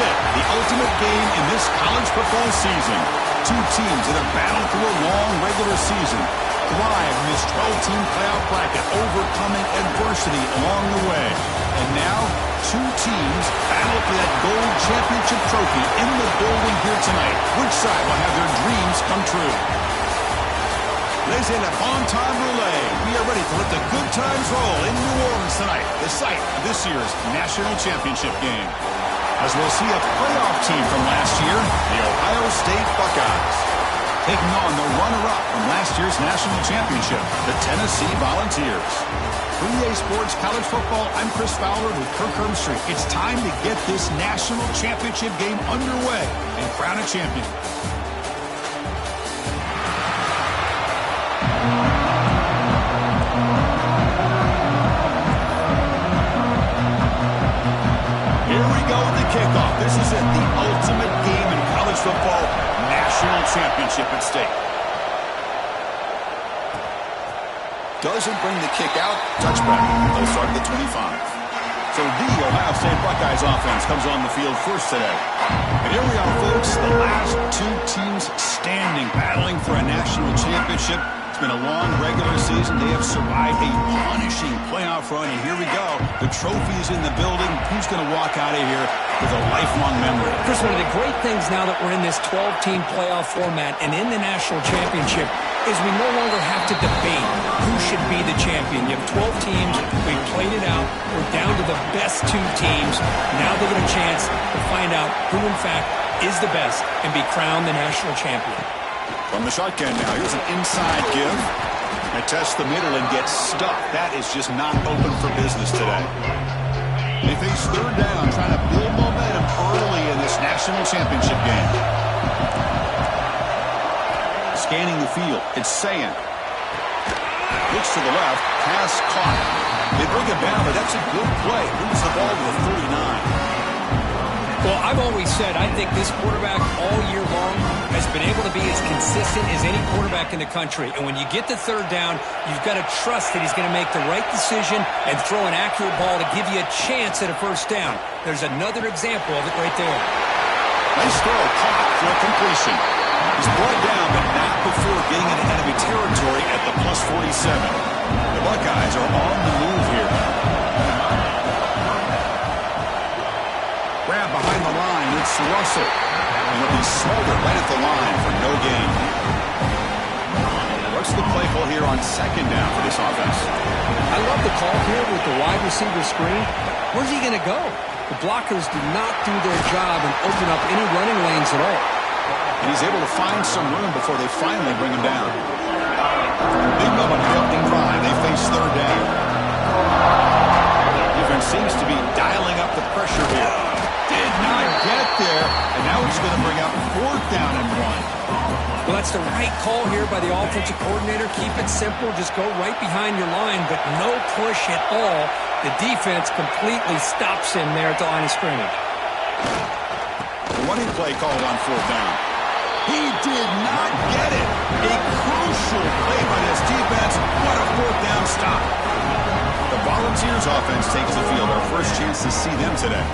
it, the ultimate game in this college football season. Two teams that have battled through a long regular season, thrive in this 12-team playoff bracket, overcoming adversity along the way. And now, two teams battle for that gold championship trophy in the building here tonight. Which side will have their dreams come true? Ladies and gentlemen, time relay. We are ready to let the good times roll in New Orleans tonight, the site of this year's national championship game. As we'll see a playoff team from last year, the Ohio State Buckeyes, taking on the runner-up from last year's national championship, the Tennessee Volunteers. For EA Sports College Football, I'm Chris Fowler with Kirk Herbstreit. It's time to get this national championship game underway and crown a champion. Here we go with the kickoff. This is it, the ultimate game in college football, national championship at stake. Doesn't bring the kick out. Touchback. They'll start at the 25. So the Ohio State Buckeyes offense comes on the field first today. And here we are, folks, the last two teams standing, battling for a national championship. It's been a long regular season. They have survived a punishing playoff run, and here we go. The trophy is in the building. Who's going to walk out of here with a lifelong memory? Chris, one of the great things now that we're in this 12-team playoff format and in the national championship is we no longer have to debate who should be the champion. You have 12 teams. We've played it out. We're down to the best two teams. Now they get a chance to find out who, in fact, is the best and be crowned the national champion. From the shotgun now, here's an inside give. They test the middle and get stuck. That is just not open for business today. They face third down, trying to build momentum early in this national championship game. Scanning the field, it's Sayan. Looks to the left, pass caught. They bring it down, but that's a good play. Moves the ball to the 49. Well, I've always said I think this quarterback all year long has been able to be as consistent as any quarterback in the country. And when you get to third down, you've got to trust that he's going to make the right decision and throw an accurate ball to give you a chance at a first down. There's another example of it right there. Nice throw, caught for a completion. He's brought down, but not before getting into enemy territory at the plus 47. The Buckeyes are on the move here. Grab behind the line, it's Russell. And he'll be smothered right at the line for no gain. What's the play call here on second down for this offense? I love the call here with the wide receiver screen. Where's he going to go? The blockers do not do their job and open up any running lanes at all. And he's able to find some room before they finally bring him down. Big moment of the opening drive. They face third down. Defense seems to be dialing up the pressure here. Did not get there, and now he's going to bring up fourth down and 1. Well, that's the right call here by the offensive coordinator. Keep it simple. Just go right behind your line, but no push at all. The defense completely stops him there at the line of scrimmage. The running play called on fourth down. He did not get it. A crucial play by this defense. What a fourth down stop. The Volunteers offense takes the field. Our first chance to see them today.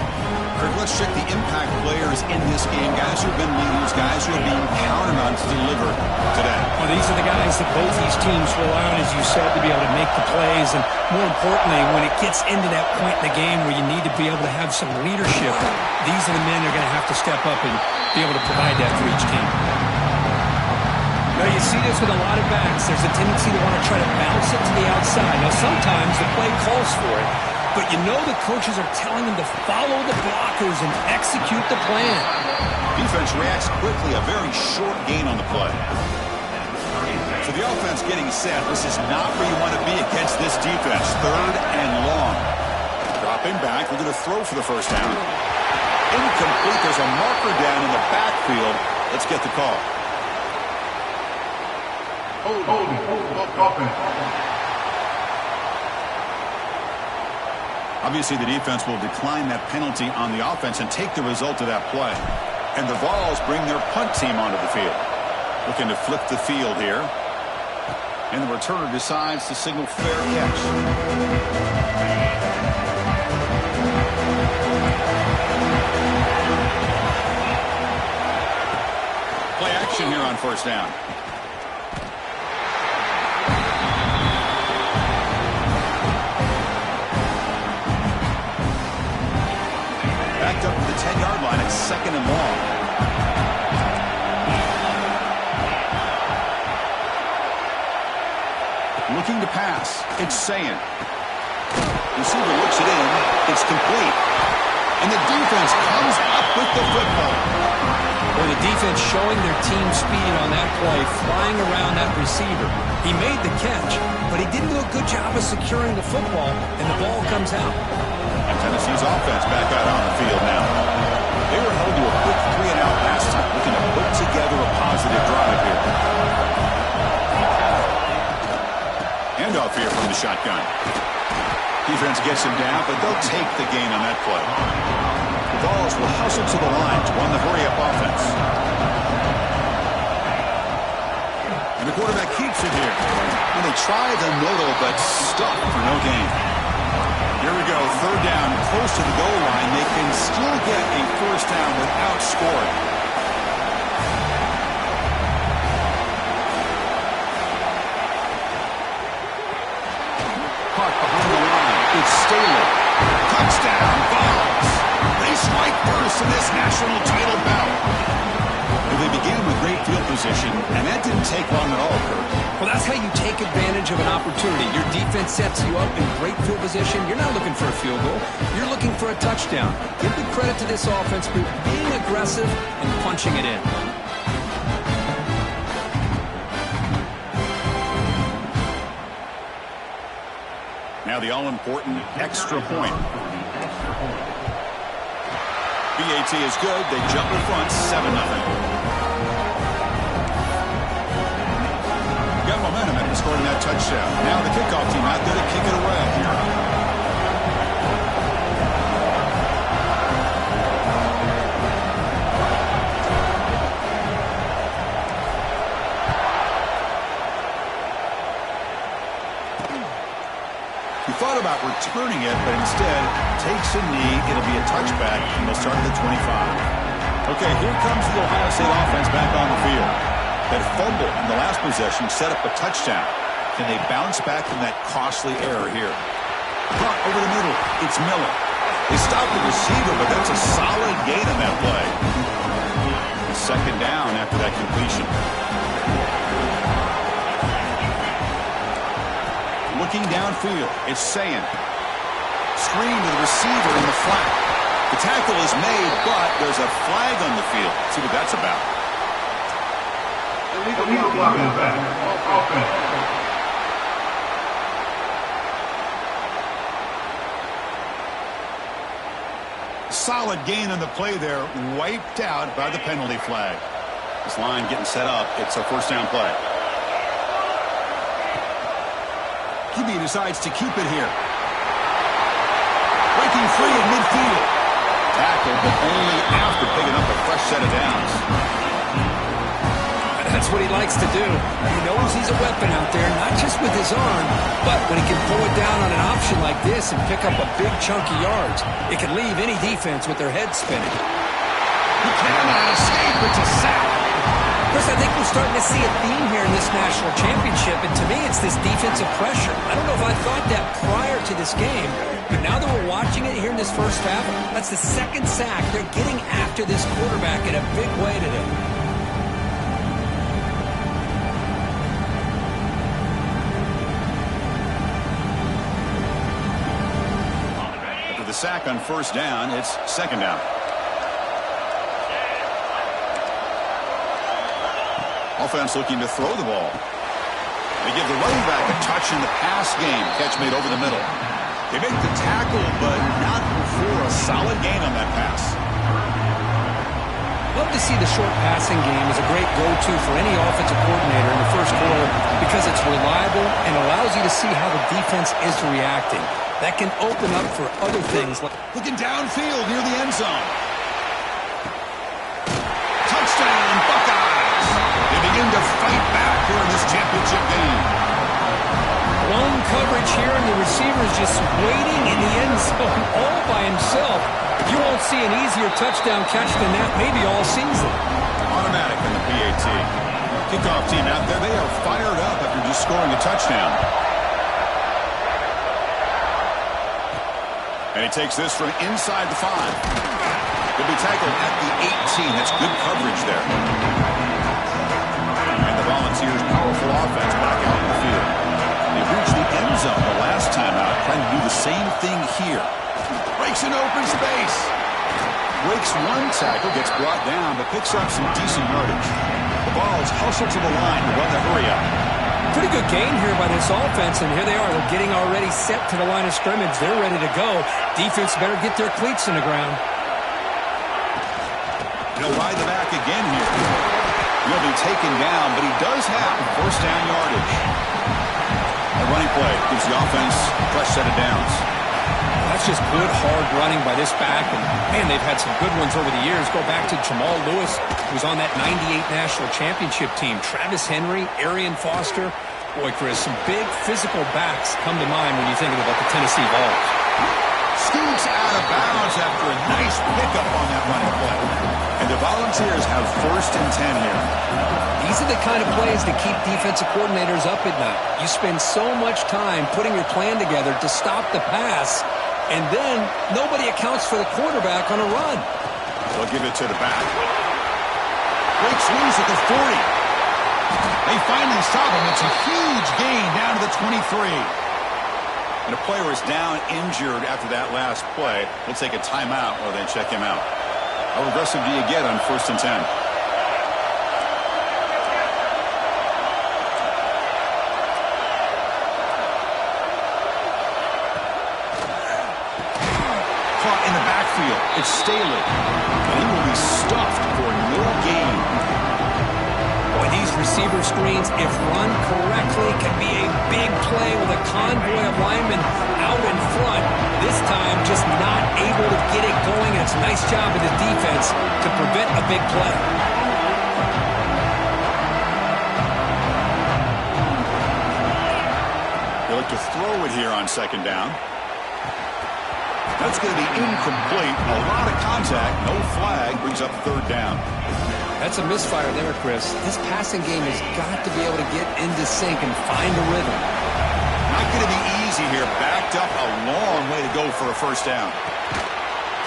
Kirk, let's check the impact players in this game. Guys who have been leaders, guys who are being counted on to deliver today. Well, these are the guys that both these teams rely on, as you said, to be able to make the plays. And more importantly, when it gets into that point in the game where you need to be able to have some leadership, these are the men that are going to have to step up and be able to provide that for each team. Now, you see this with a lot of backs. There's a tendency to want to try to bounce it to the outside. Now, sometimes the play calls for it, but you know the coaches are telling them to follow the blockers and execute the plan. Defense reacts quickly, a very short gain on the play. So the offense getting set. This is not where you want to be against this defense. Third and long. Dropping back, we're going to throw for the first down. Incomplete, there's a marker down in the backfield. Let's get the call. Obviously, the defense will decline that penalty on the offense and take the result of that play. And the Vols bring their punt team onto the field. Looking to flip the field here. And the returner decides to signal fair catch. Play action here on first down. Backed up to the 10-yard line at 2nd and long. Looking to pass. It's Sayin. Receiver looks it in. It's complete. And the defense comes up with the football. Well, the defense showing their team speed on that play, flying around that receiver. He made the catch, but he didn't do a good job of securing the football, and the ball comes out. And Tennessee's offense back out on the field now. They were held to a quick 3-and-out last time, looking to put together a positive drive here. Handoff here from the shotgun. Defense gets him down, but they'll take the gain on that play. The Vols will hustle to the line to run the hurry-up offense. And the quarterback keeps it here. And they try the middle, but stuck for no gain. Here we go, 3rd down, close to the goal line. They can still get a first down without scoring. Park behind the line. It's Staley. Touchdown, Vols. They strike first in this national title bout. They began with great field position, and that didn't take long at all, Kurt. Well, that's how you take advantage of an opportunity. Your defense sets you up in great field position. You're not looking for a field goal. You're looking for a touchdown. Give the credit to this offense for being aggressive and punching it in. Now the all-important extra point. BAT is good. They jump in front, 7-0. Got momentum after scoring that touchdown. Now the kickoff team out there to kick it away. Thought about returning it, but instead takes a knee. It'll be a touchback, and they'll start at the 25. Okay, here comes the Ohio State offense back on the field. That fumble in the last possession set up a touchdown. Can they bounce back from that costly error here? Punt over the middle. It's Miller. They stop the receiver, but that's a solid gain on that play. 2nd down after that completion. Looking downfield, it's Sayin. Screen to the receiver in the flat. The tackle is made, but there's a flag on the field. Let's see what that's about. Illegal blocking back. Solid gain on the play there, wiped out by the penalty flag. This line getting set up. It's a first down play. QB decides to keep it here. Breaking free in midfield. Tackled, but only after picking up a fresh set of downs. That's what he likes to do. He knows he's a weapon out there, not just with his arm, but when he can pull it down on an option like this and pick up a big chunk of yards, it can leave any defense with their head spinning. He cannot escape. It's a sack. Chris, I think we're starting to see a theme here in this national championship, and to me it's this defensive pressure. I don't know if I thought that prior to this game, but now that we're watching it here in this first half, that's the 2nd sack. They're getting after this quarterback in a big way today. After the sack on first down, it's 2nd down. Offense looking to throw the ball. They give the running back a touch in the pass game. Catch made over the middle. They make the tackle, but not before a solid gain on that pass. Love to see the short passing game as a great go-to for any offensive coordinator in the first quarter because it's reliable and allows you to see how the defense is reacting. That can open up for other things. Looking downfield near the end zone. Touchdown, Buckeyes! They begin to fight back here in this championship game. Lone coverage here, and the receiver is just waiting in the end zone all by himself. You won't see an easier touchdown catch than that maybe all season. Automatic in the PAT Kickoff team out there, they are fired up after just scoring a touchdown. And he takes this from inside the 5. He'll be tackled at the 18. That's good coverage there. And the Volunteers' powerful offense back out in the field. They reached the end zone the last time out, trying to do the same thing here. Breaks an open space. Breaks one tackle, gets brought down, but picks up some decent yardage. The ball is hustled to the line to run the hurry up. Pretty good gain here by this offense, and here they are. They're getting already set to the line of scrimmage. They're ready to go. Defense better get their cleats in the ground. He'll ride the back again here. He'll be taken down, but he does have first down yardage. A running play gives the offense a fresh set of downs. That's just good, hard running by this back. And, man, they've had some good ones over the years. Go back to Jamal Lewis, who was on that 98 National Championship team. Travis Henry, Arian Foster. Boy, Chris, some big physical backs come to mind when you're thinking about the Tennessee Vols. Scoots out of bounds after a nice pickup on that running play. And the Volunteers have first and 10 here. These are the kind of plays that keep defensive coordinators up at night. You spend so much time putting your plan together to stop the pass, and then nobody accounts for the quarterback on a run. They'll give it to the back. Breaks loose at the 40. They finally stop him. It's a huge gain down to the 23. And a player is down injured after that last play. We'll take a timeout while they check him out. How aggressive do you get on first and 10? Caught in the backfield. It's Staley. And he will be stuffed for no gain. Boy, these receiver screens, if run correctly, can be a big play with a convoy of linemen out in front. This time, just not able to get it going. It's a nice job of the defense to prevent a big play. They look to throw it here on second down. That's going to be incomplete. A lot of contact. No flag. Brings up third down. That's a misfire there, Chris. This passing game has got to be able to get into sync and find a rhythm. Not going to be easy here. Backed up a long way to go for a first down.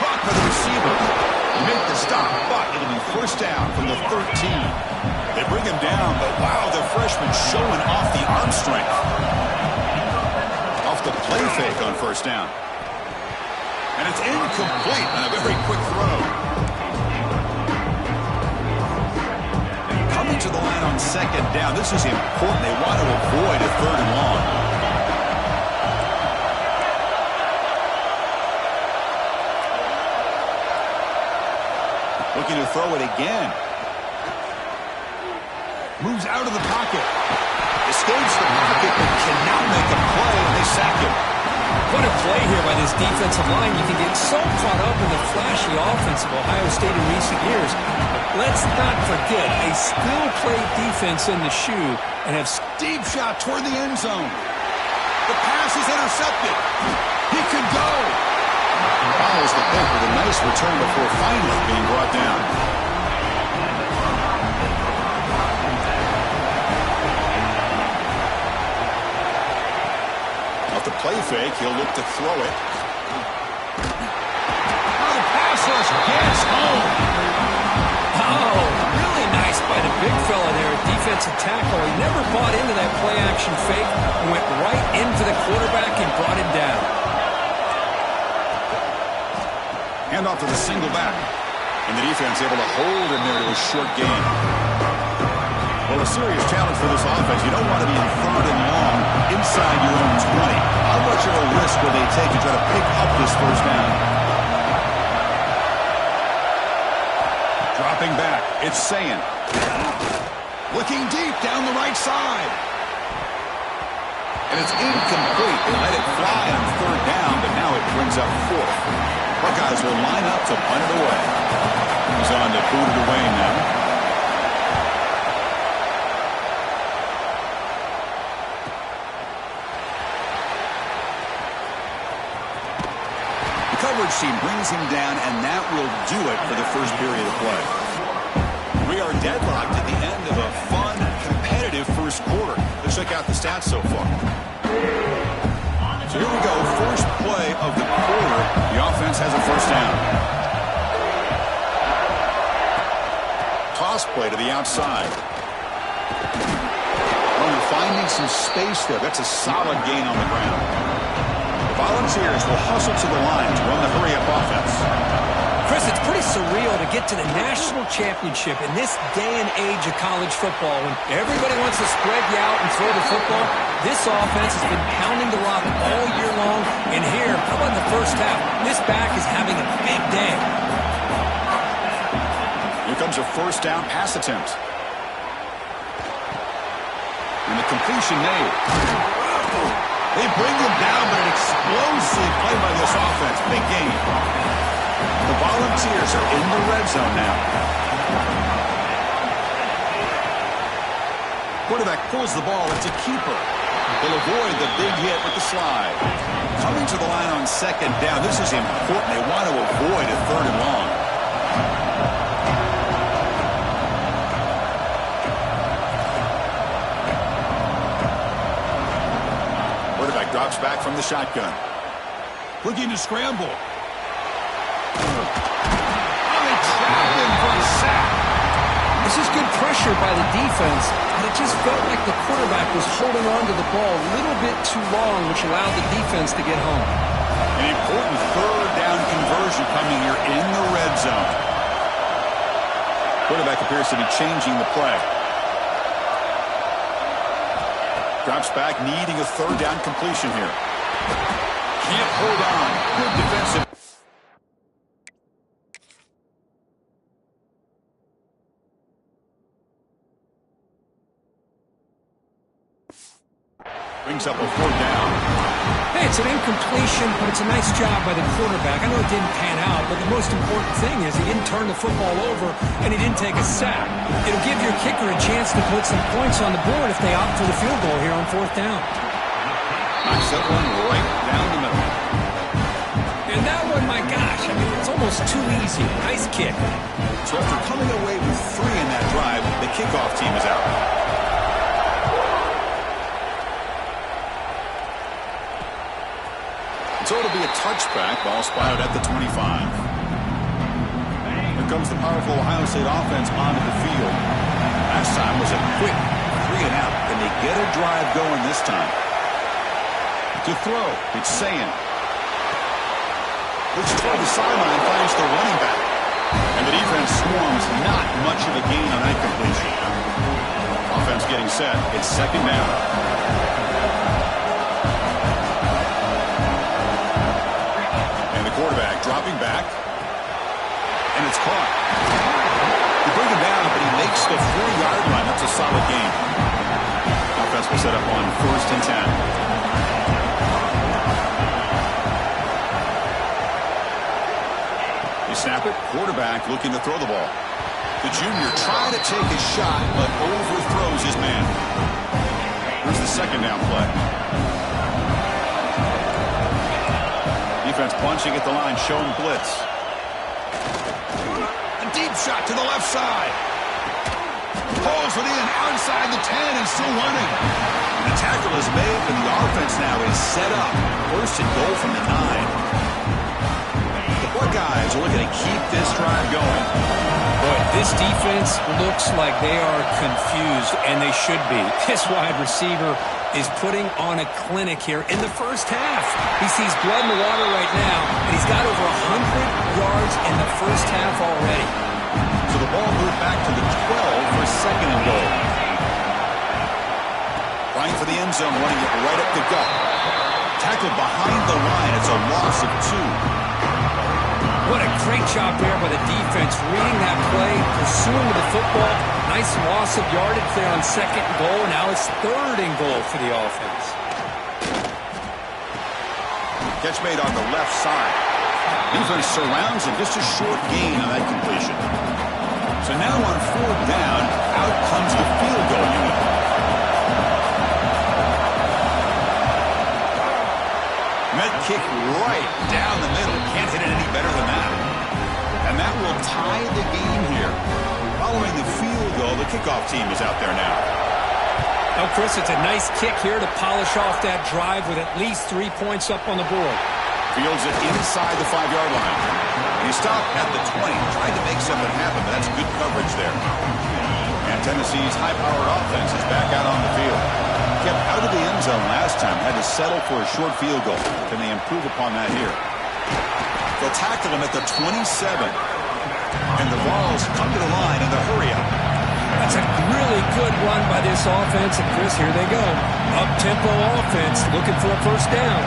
Caught by the receiver. Make the stop, but it'll be first down from the 13. They bring him down, but wow, the freshman showing off the arm strength. Off the play fake on first down. And it's incomplete on a very quick throw. Coming to the line on second down. This is important. They want to avoid a third and long. Looking to throw it again. Moves out of the pocket. Escapes the pocket, but cannot make a play, and they sack him. What a play here by this defensive line. You can get so caught up in the flashy offense of Ohio State in recent years. Let's not forget a skill-play defense in the shoe and have deep shot toward the end zone. The pass is intercepted. He could go. Follows the pick with a nice return before finally being brought down. Off the play fake, he'll look to throw it. Oh, the pass rush gets home. Oh, really nice by the big fella there, defensive tackle. He never bought into that play-action fake. Went right into the quarterback and brought him down. Handoff to the single back. And the defense able to hold him there to a short gain. Well, a serious challenge for this offense. You don't want to be in third and long inside your own 20. How much of a risk will they take to try to pick up this first down? Dropping back. It's Sayin. Looking deep down the right side. And it's incomplete. They let it fly on third down, but now it brings up fourth. Buckeyes will line up to punt it away. He's on to boot it away now. The coverage team brings him down, and that will do it for the first period of play. We are deadlocked at the end of a fun check out the stats so far. So here we go, first play of the quarter. The offense has a first down. Toss play to the outside. Well, they're finding some space there. That's a solid gain on the ground. The Volunteers will hustle to the line to run the hurry-up offense. Chris, it's pretty surreal to get to the national championship in this day and age of college football when everybody wants to spread you out and throw the football. This offense has been pounding the rock all year long. And here, how about in the first half? This back is having a big day. Here comes a first down pass attempt. And the completion made. They bring them down, but an explosive play by this offense. Big game. The Volunteers are in the red zone now. Quarterback pulls the ball. It's a keeper. They'll avoid the big hit with the slide. Coming to the line on second down. This is important. They want to avoid a third and long. Quarterback drops back from the shotgun. Looking to scramble. They trapped him for a sack. This is good pressure by the defense, but it just felt like the quarterback was holding on to the ball a little bit too long, which allowed the defense to get home. An important third down conversion coming here in the red zone. Quarterback appears to be changing the play. Drops back, needing a third down completion here. Can't hold on. Good defensive. Brings up a fourth down. Hey, it's an incompletion, but it's a nice job by the quarterback. I know it didn't pan out, but the most important thing is he didn't turn the football over and he didn't take a sack. It'll give your kicker a chance to put some points on the board if they opt for the field goal here on fourth down. Knocks that one right down the middle. And that one, my gosh, I mean, it's almost too easy. Nice kick. So after coming away with 3 in that drive, the kickoff team is out. So it'll be a touchback. Ball spotted at the 25. Here comes the powerful Ohio State offense onto the field. Last time was a quick 3 and out. Can they get a drive going this time? To throw, it's Sayin. Looks toward the sideline, finds the running back. And the defense swarms. Not much of a gain on that completion. Offense getting set. It's second down. Quarterback dropping back, and it's caught. They bring him down, but he makes the 4-yard line. That's a solid game. Offense will set up on first and 10. They snap it. Quarterback looking to throw the ball. The junior trying to take a shot, but overthrows his man. Here's the second down play. Defense bunching at the line, showing blitz. A deep shot to the left side. Pulls it in outside the 10 and still running. The tackle is made, and the offense now is set up. First and goal from the 9. The Buckeyes are looking to keep this drive going. Boy, this defense looks like they are confused, and they should be. This wide receiver is putting on a clinic here in the first half. He sees blood in the water right now, and he's got over 100 yards in the first half already. So the ball moved back to the 12 for second and goal. Trying for the end zone, running it right up the gut. Tackled behind the line. It's a loss of 2. What a great job there by the defense, reading that play, pursuing with the football. Nice loss of yardage there on second and goal, and now it's third and goal for the offense. Catch made on the left side. Defense surrounds him, just a short gain on that completion. So now on fourth down, out comes the field goal unit. Met kick right down the middle. Can't hit it any better than that. And that will tie the game here. Following the field goal, the kickoff team is out there now. Oh, Chris, it's a nice kick here to polish off that drive with at least 3 points up on the board. Fields it inside the 5-yard line. And he stopped at the 20, tried to make something happen, but that's good coverage there. And Tennessee's high-powered offense is back out on the field. Kept out of the end zone last time, had to settle for a short field goal. Can they improve upon that here? They'll tackle him at the 27. And the Vols come to the line in the hurry-up. That's a really good run by this offense. And, Chris, here they go. Up-tempo offense looking for a first down.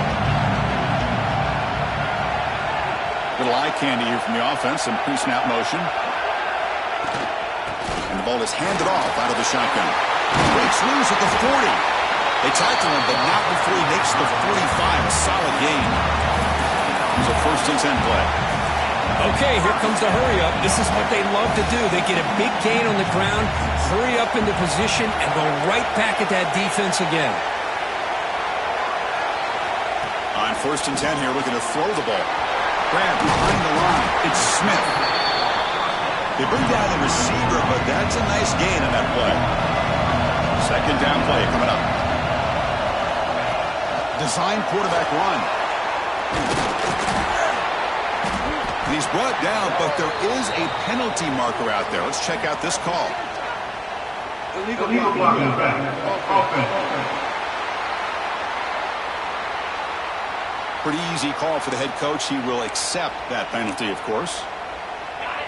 Little eye candy here from the offense. Some pre-snap motion. And the ball is handed off out of the shotgun. Breaks loose at the 40. They tackle him, but not before he makes the 45. A solid gain. It's a 1st and 10 play. Okay, here comes the hurry-up. This is what they love to do. They get a big gain on the ground, hurry up into position, and go right back at that defense again. On 1st and 10 here, looking to throw the ball. Grab behind the line. It's Smith. They bring down the receiver, but that's a nice gain on that play. 2nd down play coming up. Design quarterback run. And he's brought down, but there is a penalty marker out there. Let's check out this call. Illegal blocking back. Offense. Pretty easy call for the head coach. He will accept that penalty, of course.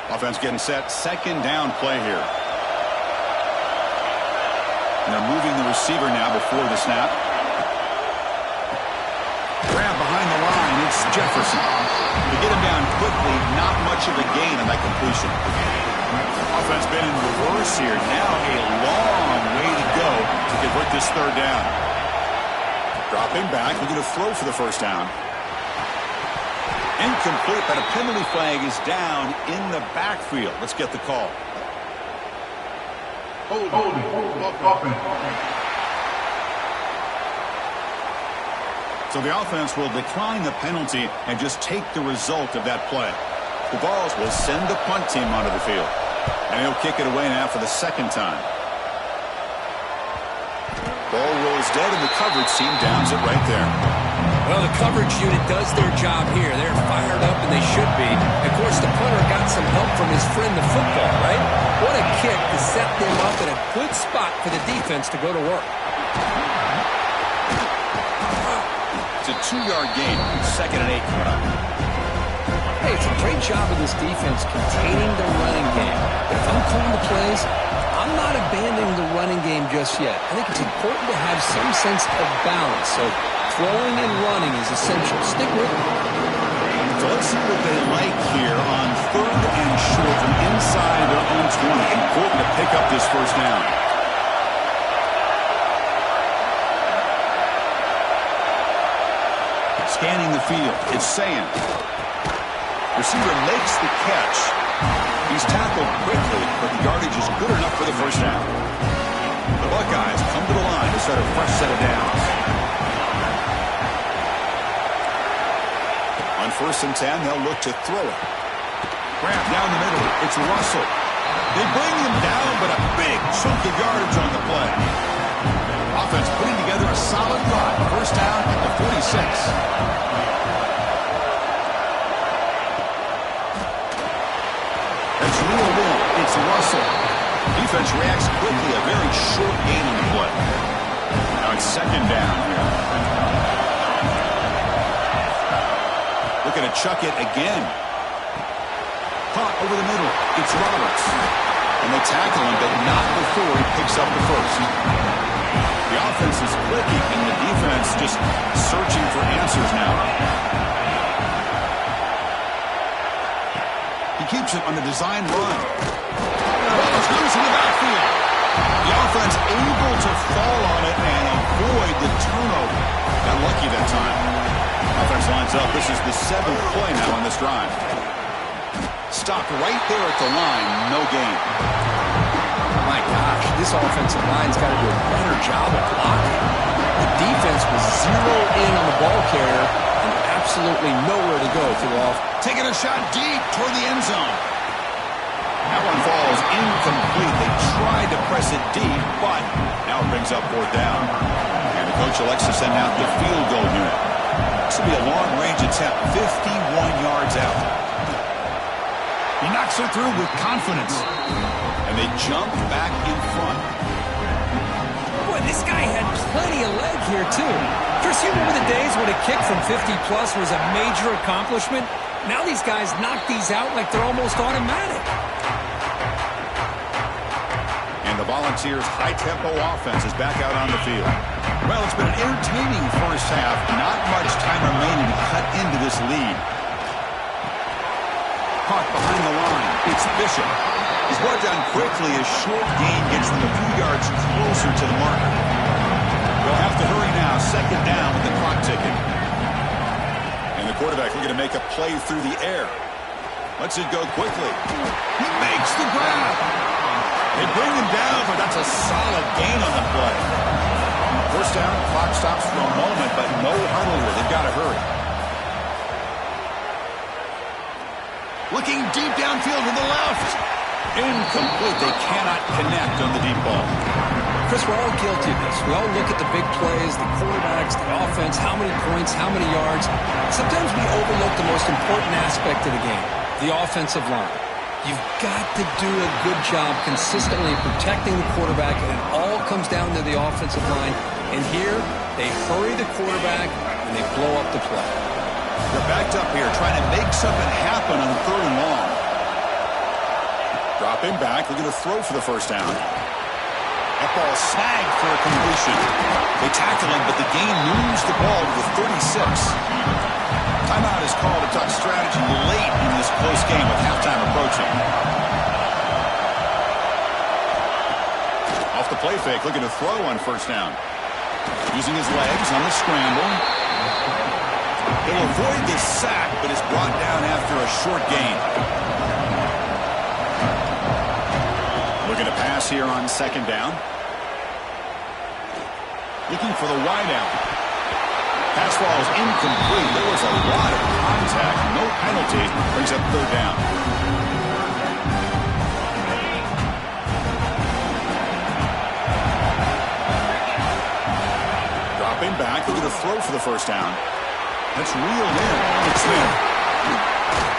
Offense getting set. 2nd down play here. And they're moving the receiver now before the snap. Grab behind the line. It's Jefferson. To get him down quickly, not much of a gain on that completion. Offense been in reverse here. Now a long way to go to convert this 3rd down. Dropping back, looking to throw for the 1st down. Incomplete, but a penalty flag is down in the backfield. Let's get the call. Holding. So the offense will decline the penalty and just take the result of that play. The Vols will send the punt team onto the field. And he'll kick it away now for the 2nd time. Ball rolls dead, and the coverage team downs it right there. Well, the coverage unit does their job here. They're fired up, and they should be. Of course, the punter got some help from his friend, the football, right? What a kick to set them up in a good spot for the defense to go to work. It's a 2-yard gain. 2nd and 8 coming up. Hey, it's a great job of this defense containing the running game. But if I'm calling the plays, I'm not abandoning the running game just yet. I think it's important to have some sense of balance. So throwing and running is essential. Stick with it. So let's see what they like here on 3rd and short from inside their own 20. Important to pick up this 1st down. Scanning the field. It's Sayan. Receiver makes the catch. He's tackled quickly, but the yardage is good enough for the 1st down. The Buckeyes come to the line to start a fresh set of downs. On 1st and 10, they'll look to throw it. Grab down the middle. It's Russell. They bring him down, but a big chunk of yardage on the play. Offense putting together a solid drive. 1st down at the 46. That's reeled in. It's Russell. Defense reacts quickly. A very short gain on the play. Now it's 2nd down here. Looking to chuck it again. Caught over the middle. It's Roberts. And they tackle him, but not before he picks up the 1st. The offense is clicking, and the defense just searching for answers now. He keeps it on the design run. The ball is loose in the backfield. The offense able to fall on it and avoid the turnover. Got lucky that time. Offense lines up. This is the 7th play now on this drive. Stopped right there at the line. No gain. My gosh, this offensive line's got to do a better job of blocking. The defense was zeroed in on the ball carrier and absolutely nowhere to go through off. Taking a shot deep toward the end zone. That one falls incomplete. They tried to press it deep, but now Now it brings up 4th down. And the coach elects to send out the field goal unit. This will be a long-range attempt, 51 yards out. He knocks it through with confidence. And they jump back in front. Boy, this guy had plenty of leg here, too. Chris, you remember the days when a kick from 50-plus was a major accomplishment? Now these guys knock these out like they're almost automatic. And the Volunteers' high-tempo offense is back out on the field. Well, it's been an entertaining first half. Not much time remaining to cut into this lead. Caught behind the line. It's Bishop. He's brought down quickly as short gain gets them a few yards closer to the marker. They'll have to hurry now. 2nd down with the clock ticking. And the quarterback looking to make a play through the air. Lets it go quickly. He makes the grab. They bring him down, but that's a solid gain on the play. First down, clock stops for a moment, but no huddle here. They've got to hurry. Looking deep downfield to the left. Incomplete. They cannot connect on the deep ball. Chris, we're all guilty of this. We all look at the big plays, the quarterbacks, the offense, how many points, how many yards. Sometimes we overlook the most important aspect of the game, the offensive line. You've got to do a good job consistently protecting the quarterback, and it all comes down to the offensive line. And here, they hurry the quarterback, and they blow up the play. They're backed up here, trying to make something happen on 3rd and long. Drop him back. They're going to throw for the first down. That ball snagged for a completion. They tackle him, but the gain moves the ball to the 36. Timeout is called to talk strategy late in this close game with halftime approaching. Off the play fake, looking to throw on first down. Using his legs on the scramble. He'll avoid this sack, but is brought down after a short gain. Looking to pass here on 2nd down. Looking for the wideout. Pass ball is incomplete. There was a lot of contact. No penalty. Brings up 3rd down. Dropping back. Looking to throw for the first down. That's reeled in. It's there.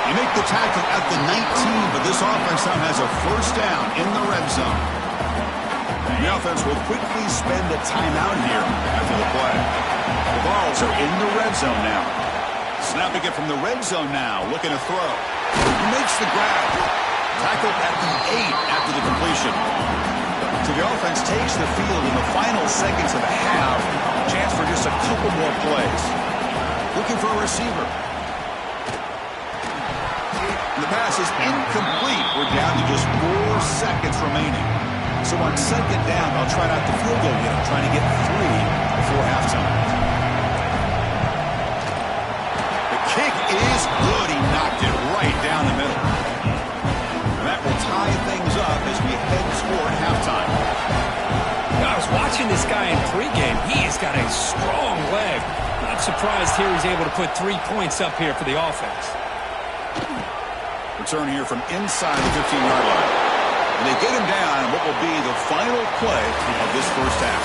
You make the tackle at the 19, but this offense now has a first down in the red zone. The offense will quickly spend a timeout here after the play. The Vols are in the red zone now. Snapping it from the red zone now, looking to throw. He makes the grab. Tackled at the 8 after the completion. So the offense takes the field in the final seconds of the half. Chance for just a couple more plays. Looking for a receiver. The pass is incomplete. We're down to just 4 seconds remaining. So on 2nd down, they'll try not the field goal yet, trying to get 3 before halftime. The kick is good. He knocked it right down the middle. And that will tie things up as we head toward halftime. I was watching this guy in pregame. He has got a strong leg. Not surprised here he's able to put 3 points up here for the offense. Return here from inside the 15-yard line. And they get him down in what will be the final play of this first half.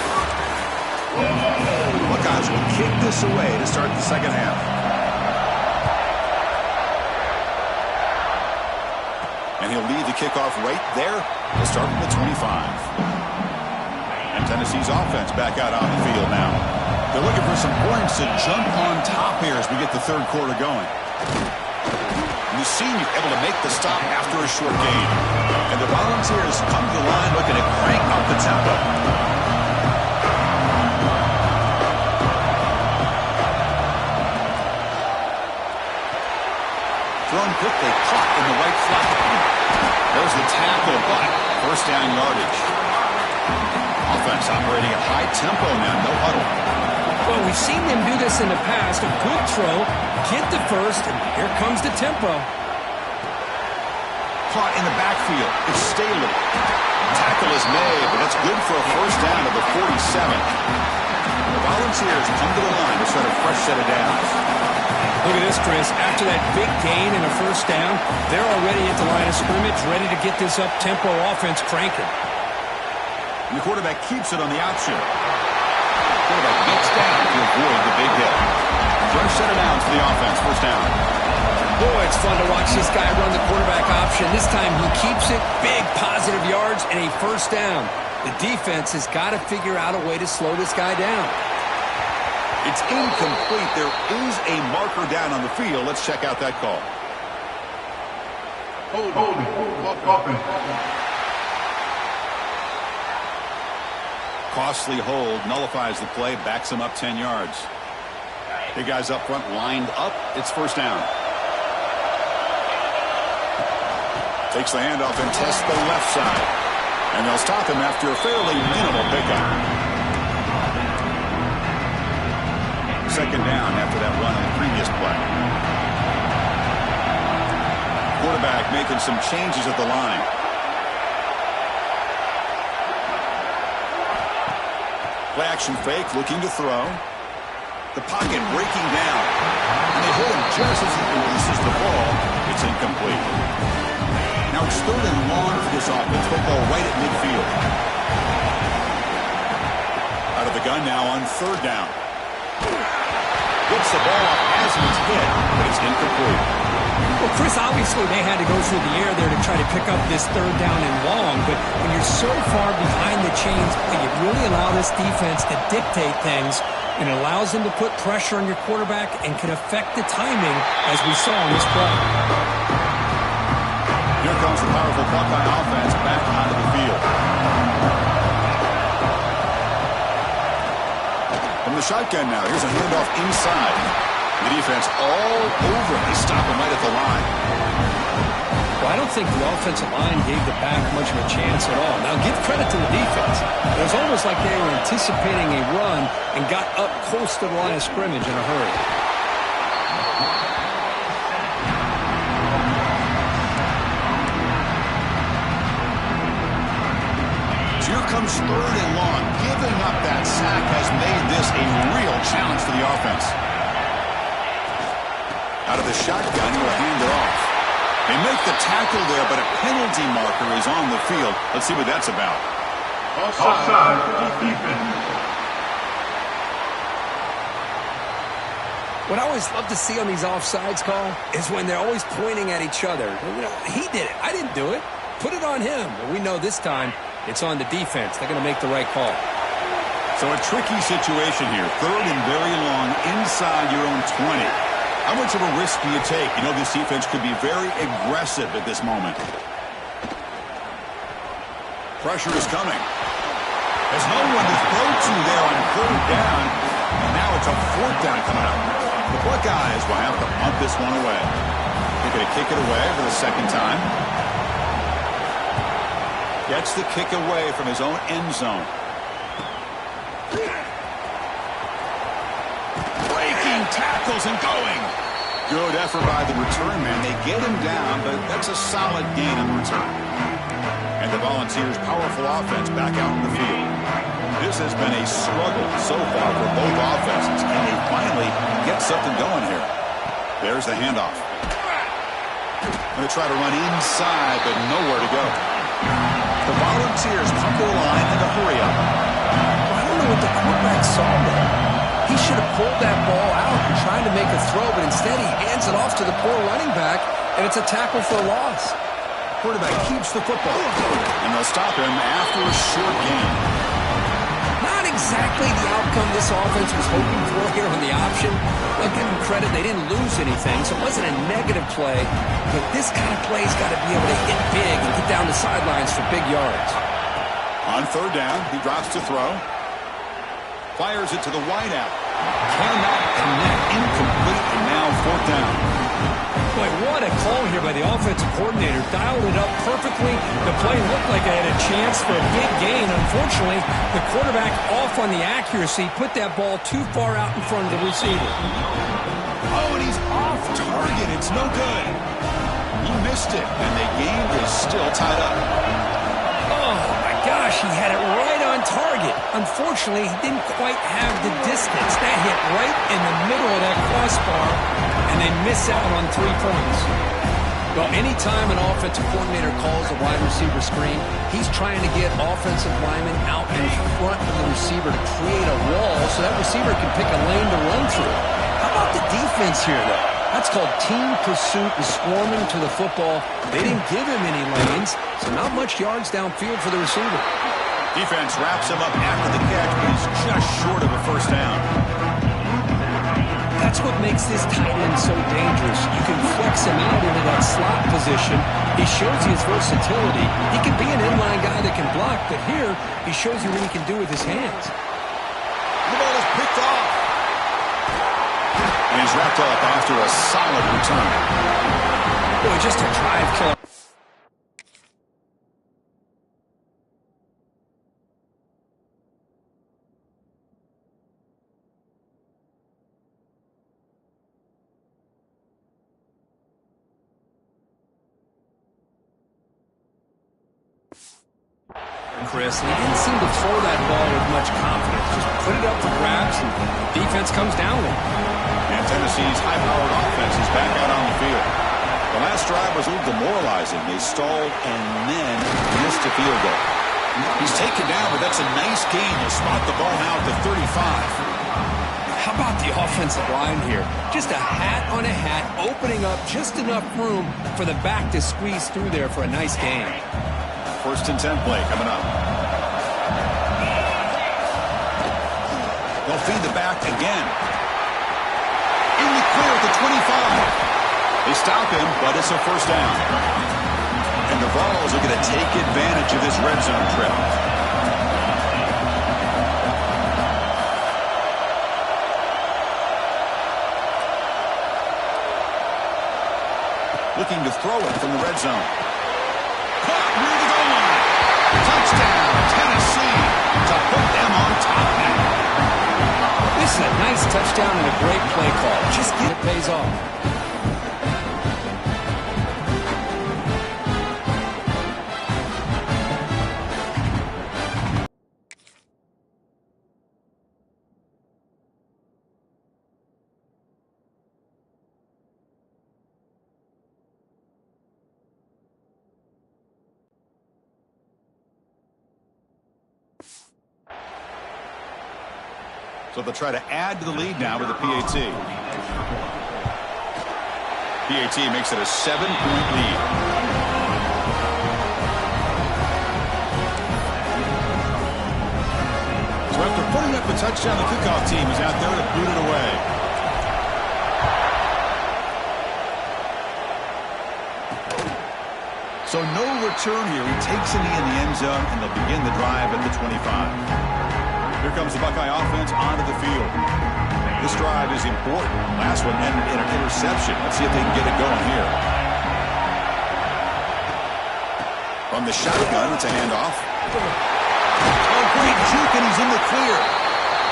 Buckeyes will kick this away to start the second half. And he'll lead the kickoff right there. He'll start from the 25. And Tennessee's offense back out on the field now. They're looking for some points to jump on top here as we get the 3rd quarter going. The senior able to make the stop after a short gain. And the Volunteers come to the line looking to crank up the tempo. Thrown quickly, caught in the right flat. There's the tackle, but first down yardage. Offense operating at high tempo now, no huddle. Well, we've seen them do this in the past. A good throw, get the first, and here comes the tempo. Caught in the backfield. It's Staley. Tackle is made, but that's good for a first down to the 47. The Volunteers come to the line to start a fresh set of downs. Look at this, Chris. After that big gain and a first down, they're already at the line of scrimmage, ready to get this up-tempo offense cranking. And the quarterback keeps it on the option. The quarterback gets down to avoid the big hit. First set of downs for the offense. First down. Boy, it's fun to watch this guy run the quarterback option. This time he keeps it, big positive yards, and a first down. The defense has got to figure out a way to slow this guy down. It's incomplete. There is a marker down on the field. Let's check out that call. Holding. Offense. Costly hold, nullifies the play, backs him up 10 yards. Big guys up front lined up. It's first down. Takes the handoff and tests the left side. And they'll stop him after a fairly minimal pickup. Second down after that run on the previous play. Quarterback making some changes at the line. Play action fake, looking to throw. The pocket breaking down. And they hit him just as he releases the ball. It's incomplete. Now it's third and long for this offense. Football right at midfield. Out of the gun now on third down. Gets the ball off as he's hit, but it's incomplete. Well, Chris, obviously they had to go through the air there to try to pick up this third down and long, but when you're so far behind the chains, you really allow this defense to dictate things, and it allows them to put pressure on your quarterback and can affect the timing, as we saw in this play. Here comes the powerful Buckeye offense back onto the field. From the shotgun now, here's a handoff inside. The defense all over it. They stop him right at the line. Well, I don't think the offensive line gave the back much of a chance at all. Now, give credit to the defense. It was almost like they were anticipating a run and got up close to the line of scrimmage in a hurry. Here comes third and long. Giving up that sack has made this a real challenge for the offense. Out of the shotgun, he'll hand it off. They make the tackle there, but a penalty marker is on the field. Let's see what that's about. Offside. Defense. What I always love to see on these offsides call is when they're always pointing at each other. You know, he did it. I didn't do it. Put it on him. But we know this time it's on the defense. They're going to make the right call. So a tricky situation here. Third and very long inside your own 20. How much of a risk do you take? You know this defense could be very aggressive at this moment. Pressure is coming. There's no one to throw to there on third down. And now it's a fourth down coming up. The Buckeyes will have to punt this one away. They're going to kick it away for the second time. Gets the kick away from his own end zone. Breaking tackles and going. Good effort by the return man. They get him down, but that's a solid gain on return. And the Volunteers' powerful offense back out in the field. This has been a struggle so far for both offenses, and they finally get something going here. There's the handoff. Going to try to run inside, but nowhere to go. The Volunteers pump their line in a hurry up. I don't know what the quarterback saw there. He should have pulled that ball out and tried to make a throw, but instead he hands it off to the poor running back, and it's a tackle for a loss. Quarterback keeps the football, and they'll stop him after a short gain. Not exactly the outcome this offense was hoping for here on the option. I'll give them credit, they didn't lose anything, so it wasn't a negative play, but this kind of play's got to be able to hit big and get down the sidelines for big yards. On third down, he drops to throw. Fires it to the wideout. Cannot connect, incomplete, and now fourth down. Boy, what a call here by the offensive coordinator. Dialed it up perfectly. The play looked like it had a chance for a big gain. Unfortunately, the quarterback off on the accuracy, put that ball too far out in front of the receiver. Oh, and he's off target. It's no good. He missed it, and the game is still tied up. Oh, my gosh, he had it right on target. Unfortunately, he didn't quite have the distance. That hit right in the middle of that crossbar, and they miss out on 3 points. Well, anytime an offensive coordinator calls a wide receiver screen, he's trying to get offensive linemen out in front of the receiver to create a wall so that receiver can pick a lane to run through. How about the defense here, though? That's called team pursuit and swarming to the football. They didn't give him any lanes, so not much yards downfield for the receiver. Defense wraps him up after the catch, but he's just short of a first down. That's what makes this tight end so dangerous. You can flex him out into that slot position. He shows you his versatility. He can be an inline guy that can block, but here he shows you what he can do with his hands. The ball is picked off. And he's wrapped up after a solid return. Boy, just a drive killer. Chris, and he didn't seem to throw that ball with much confidence. Just put it up for grabs, and defense comes down with it. And Tennessee's high-powered offense is back out on the field. The last drive was a little demoralizing. They stalled and then missed a field goal. He's taken down, but that's a nice gain. He'll spot the ball now at the 35. How about the offensive line here? Just a hat on a hat, opening up just enough room for the back to squeeze through there for a nice gain. First and 10 play coming up. They'll feed the back again. In the clear at the 25. They stop him, but it's a first down. And the Vols are going to take advantage of this red zone trap. Looking to throw it from the red zone. Caught near the goal line. Touchdown, Tennessee, to put them on top now. This is a nice touchdown and a great play call. Just get it pays off. So they'll try to add to the lead now with a PAT. PAT makes it a 7-point lead. So after putting up a touchdown, the kickoff team is out there to boot it away. So no return here. He takes a knee in the end zone, and they'll begin the drive at the 25. Here comes the Buckeye offense onto the field. This drive is important. Last one ended in an interception. Let's see if they can get it going here. From the shotgun, it's a handoff. Oh, great juke, and he's in the clear.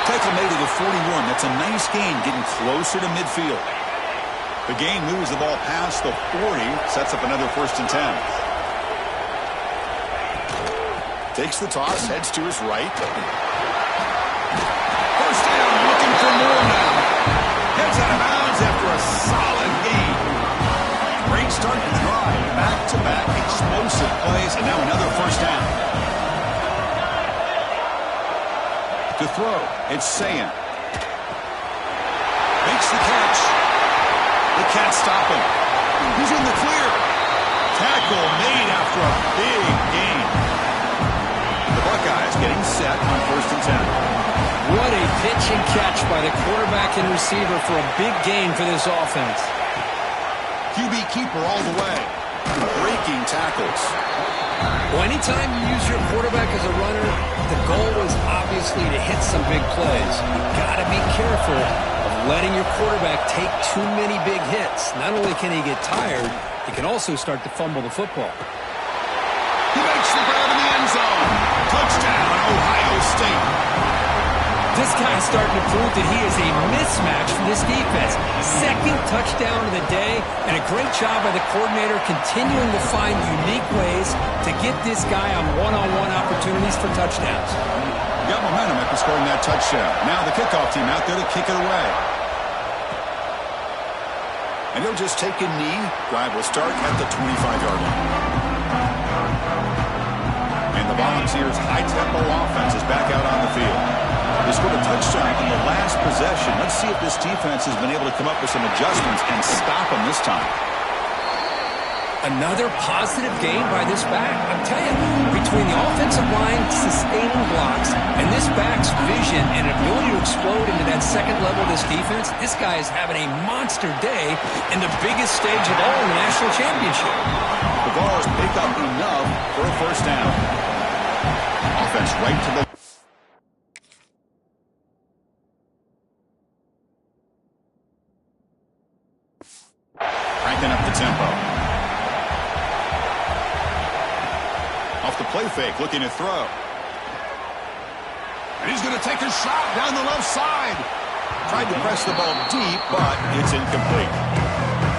Tackle made to the 41. That's a nice gain, getting closer to midfield. The gain moves the ball past the 40, sets up another first and 10. Takes the toss, heads to his right. First down, looking for more now. Heads out of bounds after a solid gain. Great start to the drive. Back-to-back explosive plays, and now another first down. To throw, it's Sayan. Makes the catch. They can't stop him. He's in the clear. Tackle made after a big gain. The Buckeyes getting set on first and 10. What a pitch and catch by the quarterback and receiver for a big gain for this offense. QB keeper all the way. Breaking tackles. Well, anytime you use your quarterback as a runner, the goal is obviously to hit some big plays. You've got to be careful of letting your quarterback take too many big hits. Not only can he get tired, he can also start to fumble the football. He makes the grab in the end zone. Touchdown, Ohio State. This guy's starting to prove that he is a mismatch for this defense. Second touchdown of the day, and a great job by the coordinator continuing to find unique ways to get this guy on one-on-one opportunities for touchdowns. Got momentum after scoring that touchdown. Now the kickoff team out there to kick it away. And he'll just take a knee. Drive will start at the 25-yard line. And the Volunteers' high-tempo offense is back out on the field. They scored a touchdown in the last possession. Let's see if this defense has been able to come up with some adjustments and stop them this time. Another positive game by this back. I'm telling you, between the offensive line sustaining blocks and this back's vision and ability to explode into that second level of this defense, this guy is having a monster day in the biggest stage of all in the national championship. The Vols pick up enough for a first down. Offense right to the... Cranking up the tempo. Off the play fake, looking to throw. And he's going to take a shot down the left side. Tried to press the ball deep, but it's incomplete.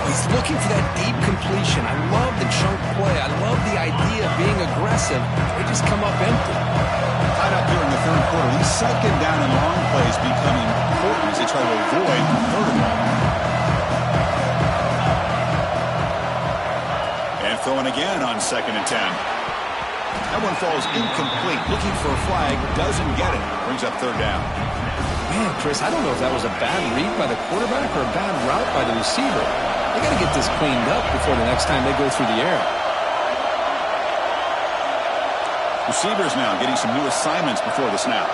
He's looking for that deep completion. I love the chunk play. I love the idea of being aggressive. They just come up empty. Tied up here in the third quarter. These second down and long plays become important as they try to avoid third and long. And throwing again on 2nd and 10. That one falls incomplete. Looking for a flag, doesn't get it. Brings up third down. Man, Chris, I don't know if that was a bad read by the quarterback or a bad route by the receiver. They got to get this cleaned up before the next time they go through the air. Receivers now getting some new assignments before the snap.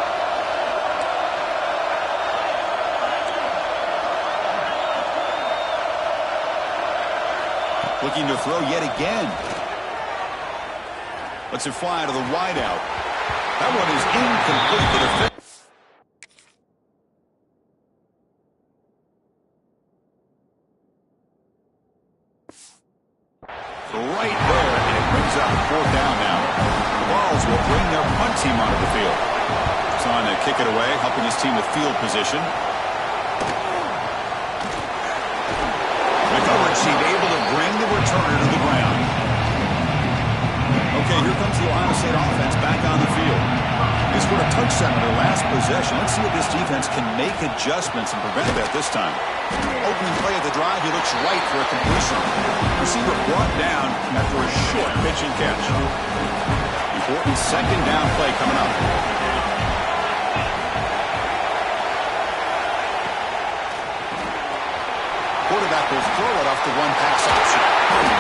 Looking to throw yet again. Lets it fly to the wideout. That one is incomplete. The defense. Right there, and it brings up 4th down now. The Vols will bring their punt team onto the field. It's on to kick it away, helping his team with field position. McCoverage team able to bring the returner to the ground. Okay, here comes the Ohio State offense back on the field. They scored a touchdown in their last possession. Let's see if this defense can make adjustments and prevent that this time. Opening play of the drive, he looks right for a completion. Receiver brought down after a short pitch and catch. Important second down play coming up. Quarterback will throw it off the one-pass option.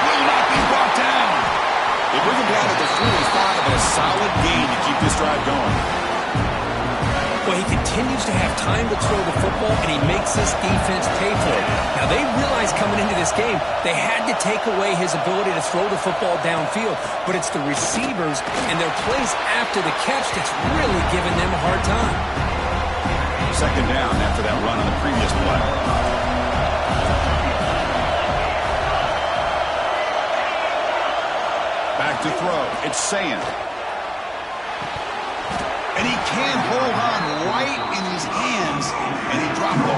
Will not be brought down. They bring him down at the 45, and a solid gain to keep this drive going. Well, he continues to have time to throw the football, and he makes this defense pay for it. Now, they realized coming into this game they had to take away his ability to throw the football downfield, but it's the receivers and their plays after the catch that's really giving them a hard time. Second down after that run on the previous play. Back to throw. It's Sand. And he can't hold on right in his hands, and he dropped it.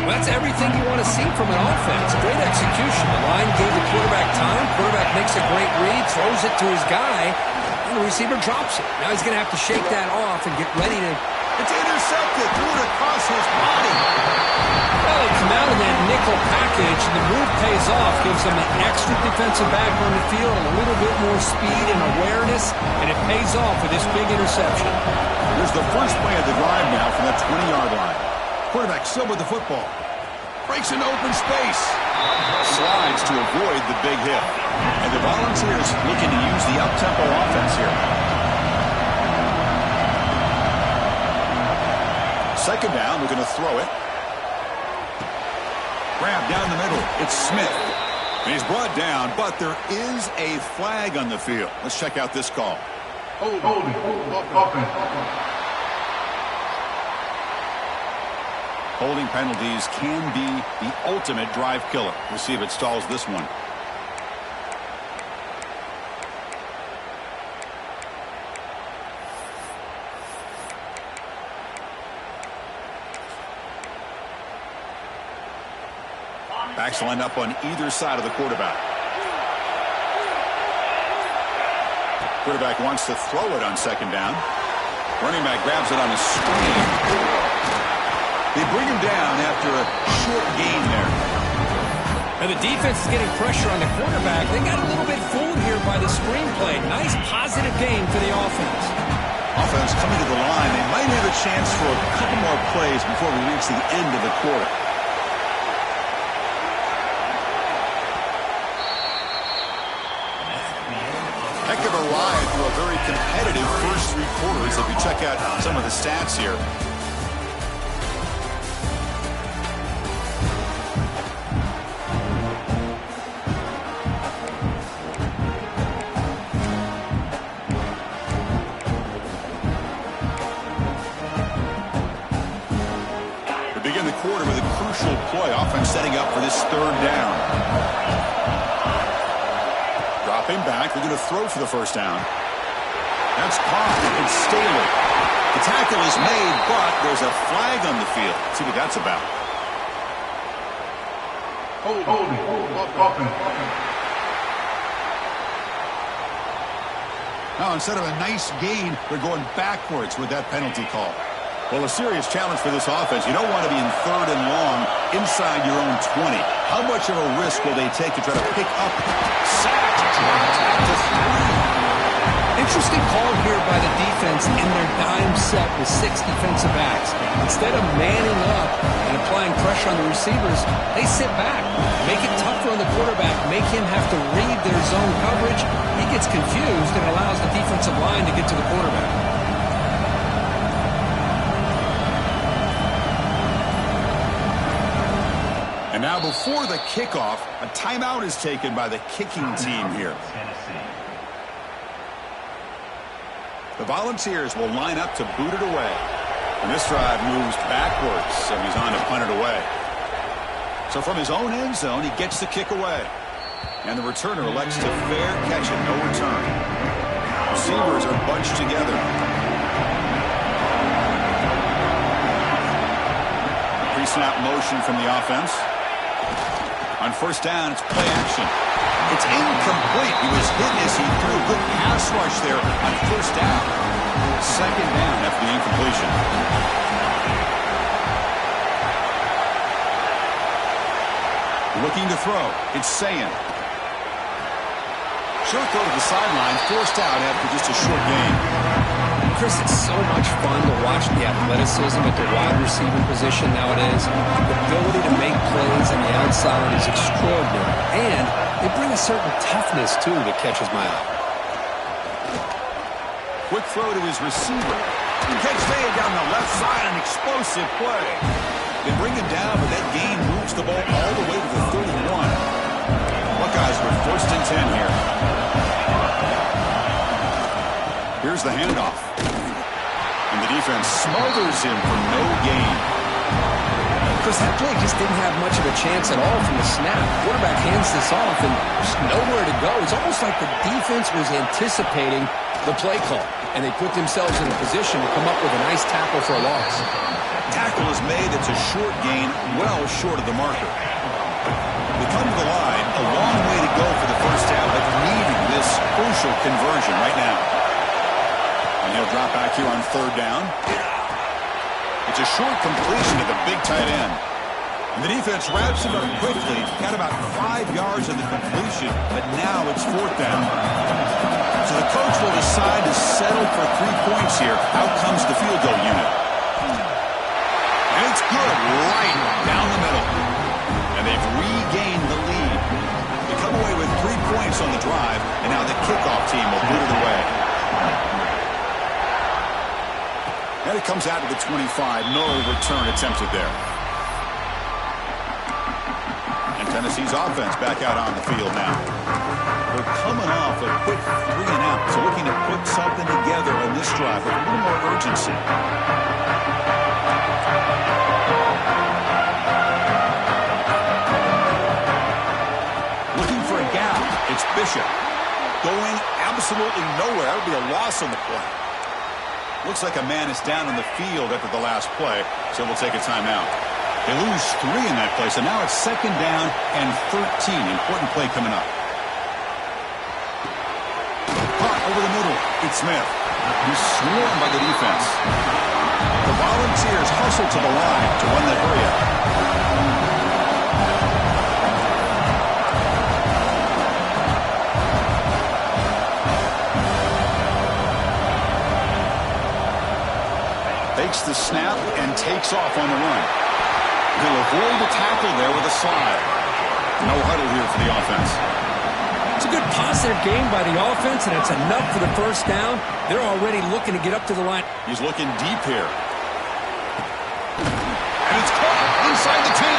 Well, that's everything you want to see from an offense. Great execution. The line gave the quarterback time. Quarterback makes a great read, throws it to his guy, and the receiver drops it. Now he's going to have to shake that off and get ready to... It's intercepted. Threw it across his body. Well, they come out of that nickel package, and the move pays off. Gives them an extra defensive back on the field, a little bit more speed and awareness, and it pays off with this big interception. Here's the first play of the drive now from that 20-yard line. Quarterback still with the football. Breaks into open space. Slides to avoid the big hit. And the Volunteers looking to use the up-tempo offense here. Second down, looking to throw it. Grab down the middle. It's Smith. And he's brought down, but there is a flag on the field. Let's check out this call. Holding penalties can be the ultimate drive killer. We'll see if it stalls this one. Backs lined up on either side of the quarterback. Quarterback wants to throw it on second down. Running back grabs it on a screen. They bring him down after a short gain there. And the defense is getting pressure on the quarterback. They got a little bit fooled here by the screenplay. Nice positive game for the offense. Offense coming to the line. They might have a chance for a couple more plays before we reach the end of the quarter. Heck of a ride through a very competitive first three quarters if you check out some of the stats here. Quarter with a crucial play. Offense setting up for this third down. Dropping back. They're going to throw for the first down. That's caught. It's Staley. The tackle is made, but there's a flag on the field. Let's see what that's about. Now, instead of a nice gain, they're going backwards with that penalty call. Well, a serious challenge for this offense. You don't want to be in third and long inside your own 20. How much of a risk will they take to try to pick up? Sacked. Dropped back to 3. Interesting call here by the defense in their dime set with 6 defensive backs. Instead of manning up and applying pressure on the receivers, they sit back, make it tougher on the quarterback, make him have to read their zone coverage. He gets confused and allows the defensive line to get to the quarterback. And now before the kickoff, a timeout is taken by the kicking team here. The Volunteers will line up to boot it away. And this drive moves backwards, so he's on to punt it away. So from his own end zone, he gets the kick away. And the returner elects to fair catch it, no return. Receivers are bunched together. Pre-snap motion from the offense. On first down, it's play action. It's incomplete. He was hit as he threw a good pass rush there on first down. Second down after the incompletion. Looking to throw. It's Sayan. Short throw to the sideline, forced out after just a short gain. Chris, it's so much fun to watch the athleticism at the wide receiving position nowadays. The ability to make plays on the outside is extraordinary. And they bring a certain toughness, too, that catches my eye. Quick throw to his receiver. He gets Sayan down the left side, an explosive play. They bring him down, but that gain moves the ball all the way to the 31. Buckeyes with first and 10 here. Here's the handoff. And the defense smothers him for no gain. Chris, that play just didn't have much of a chance at all from the snap. Quarterback hands this off and there's nowhere to go. It's almost like the defense was anticipating the play call, and they put themselves in a position to come up with a nice tackle for a loss. Tackle is made. It's a short gain, well short of the marker. They come to the line, a long way to go for the first down, but needing this crucial conversion right now. And he'll drop back here on third down. It's a short completion to the big tight end. And the defense wraps him up quickly. Got about 5 yards of the completion, but now it's fourth down. So the coach will decide to settle for 3 points here. Out comes the field goal unit. And it's good, right down the middle. And they've regained the lead. They come away with 3 points on the drive, and now the kickoff team will boot it away. And it comes out to the 25. No return attempted there. And Tennessee's offense back out on the field now. They're coming off a quick 3 and out, so looking to put something together on this drive with a little more urgency. Looking for a gap. It's Bishop. Going absolutely nowhere. That would be a loss on the play. Looks like a man is down on the field after the last play, so we'll take a timeout. They lose 3 in that play, so now it's second down and 13. Important play coming up. Caught over the middle. It's Smith. He's swarmed by the defense. The Volunteers hustle to the line to run the hurry up. Fakes the snap and takes off on the run. He'll avoid the tackle there with a slide. No huddle here for the offense. It's a good positive game by the offense, and it's enough for the first down. They're already looking to get up to the line. He's looking deep here. And it's caught inside the 10.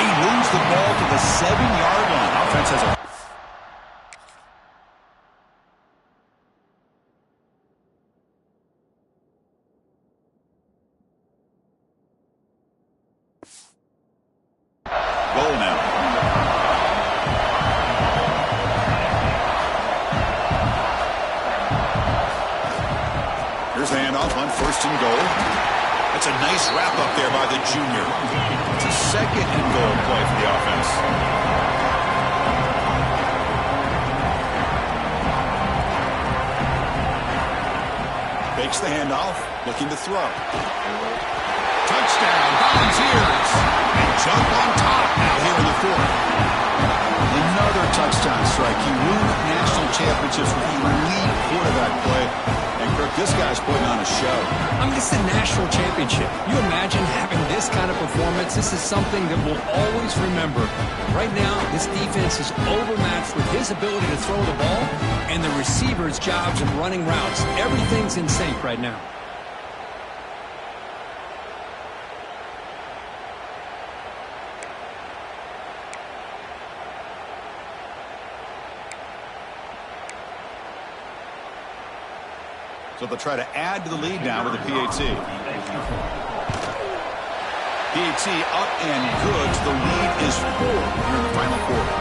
He moves the ball to the 7-yard line. Offense has a... goal now. Here's the handoff on 1st and goal. That's a nice wrap up there by the junior. It's a 2nd and goal play for the offense. Fakes the handoff, looking to throw. Touchdown, Volunteers. And jump on top now here in the 4th. Another touchdown strike. You win national championships with elite quarterback play. And Kirk, this guy's putting on a show. I mean, it's a national championship. You imagine having this kind of performance? This is something that we'll always remember. Right now, this defense is overmatched with his ability to throw the ball and the receivers' jobs of running routes. Everything's in sync right now. So they'll try to add to the lead now with the PAT. PAT up and good. So the lead is 4 here in the final quarter.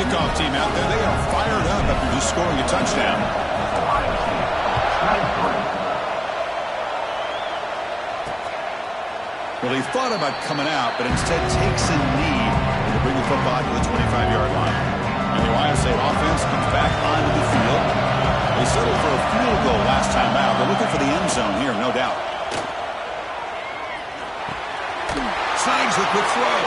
Kickoff team out there. They are fired up after just scoring a touchdown. Well, he thought about coming out, but instead takes a knee to bring the football to the 25-yard line. And the Ohio State offense comes back onto the field. They settled for a field goal last time out. They're looking for the end zone here, no doubt. Snags the quick throw.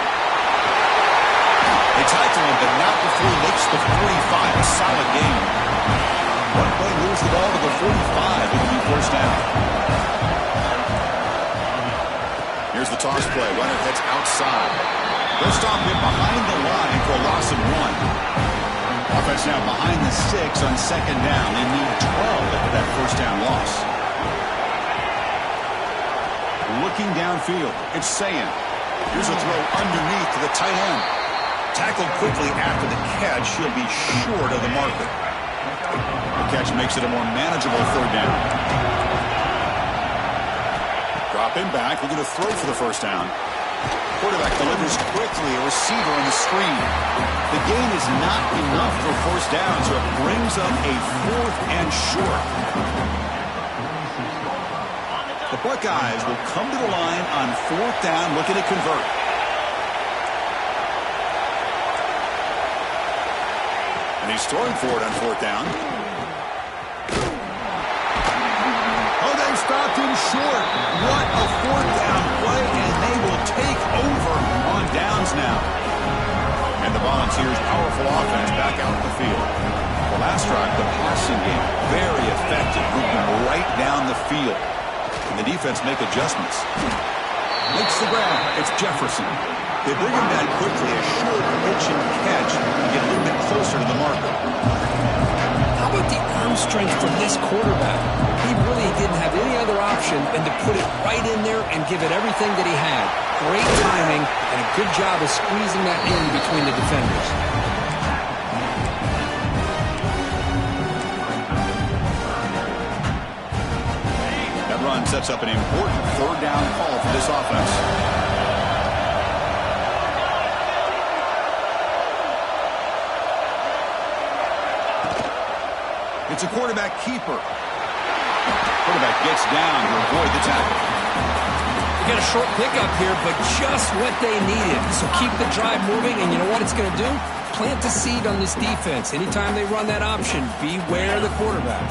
They tackle him, but not before he makes the 45. A solid game. One play moves the ball to the 45. It will be 1st down. Here's the toss play. Runner heads outside. They'll stop him behind the line for a loss of 1. Offense now behind the 6 on 2nd down. They need 12 after that 1st down loss. Looking downfield, it's Sayan. Here's a throw underneath to the tight end. Tackled quickly after the catch. He'll be short of the marker. The catch makes it a more manageable 3rd down. Drop him back. We're going to throw for the 1st down. Quarterback delivers quickly, a receiver on the screen. The gain is not enough for 1st down, so it brings up a 4th and short. The Buckeyes will come to the line on 4th down, looking to convert. And he's throwing for it on 4th down. Oh, they stopped him short. What a 4th down play, and they will take over on downs now. And the Volunteers' powerful offense back out in the field. The last drive, the passing game, very effective, moving right down the field. And the defense make adjustments. Makes the grab. It's Jefferson. They bring him down quickly, a short pitch and catch to get a little bit closer to the marker. How about the arm strength from this quarterback? He really didn't have any other option than to put it right in there and give it everything that he had. Great timing and a good job of squeezing that in between the defenders. That run sets up an important 3rd down call for this offense. It's a quarterback keeper. Quarterback gets down to avoid the tackle. They got a short pickup here, but just what they needed. So keep the drive moving, and you know what it's going to do? Plant the seed on this defense. Anytime they run that option, beware the quarterback.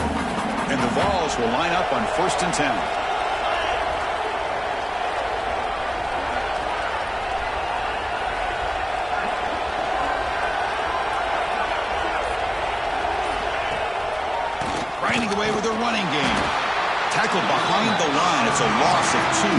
And the Vols will line up on 1st and 10. Grinding away with their running game. tackle behind the line. It's a loss of 2.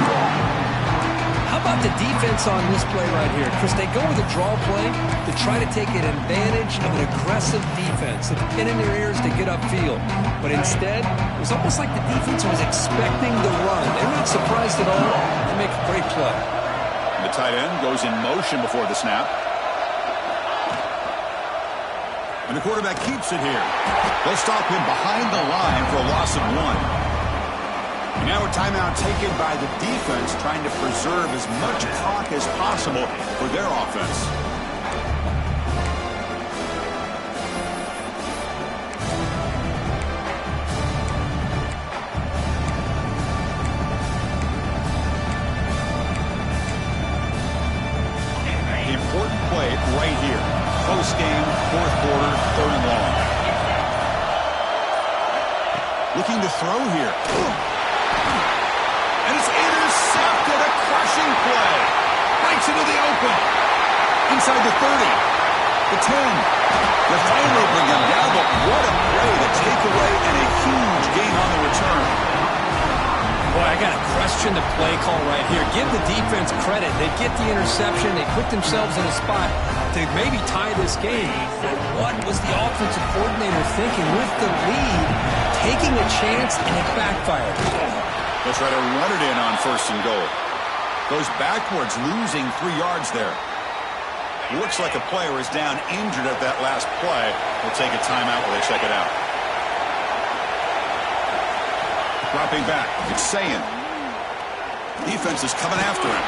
How about the defense on this play right here? Chris, they go with a draw play to try to take an advantage of an aggressive defense. It's pin in their ears to get upfield. But instead, it was almost like the defense was expecting the run. They weren't surprised at all. They make a great play. The tight end goes in motion before the snap. And the quarterback keeps it here. They'll stop him behind the line for a loss of 1. And now a timeout taken by the defense, trying to preserve as much clock as possible for their offense. Important play right here. Close game, fourth quarter, 3rd and long. Looking to throw here. And it's intercepted, a crushing play. Breaks into the open. Inside the 30, the 10. The finally bring him down, but what a play. The takeaway and a huge gain on the return. Boy, I got to question the play call right here. Give the defense credit. They get the interception. They put themselves in a spot to maybe tie this game. But what was the offensive coordinator thinking with the lead? Taking a chance, and it backfired. They'll try to run it in on 1st and goal. Goes backwards, losing 3 yards there. Looks like a player is down injured at that last play. We'll take a timeout while they check it out. Dropping back, it's Sayin. Defense is coming after him.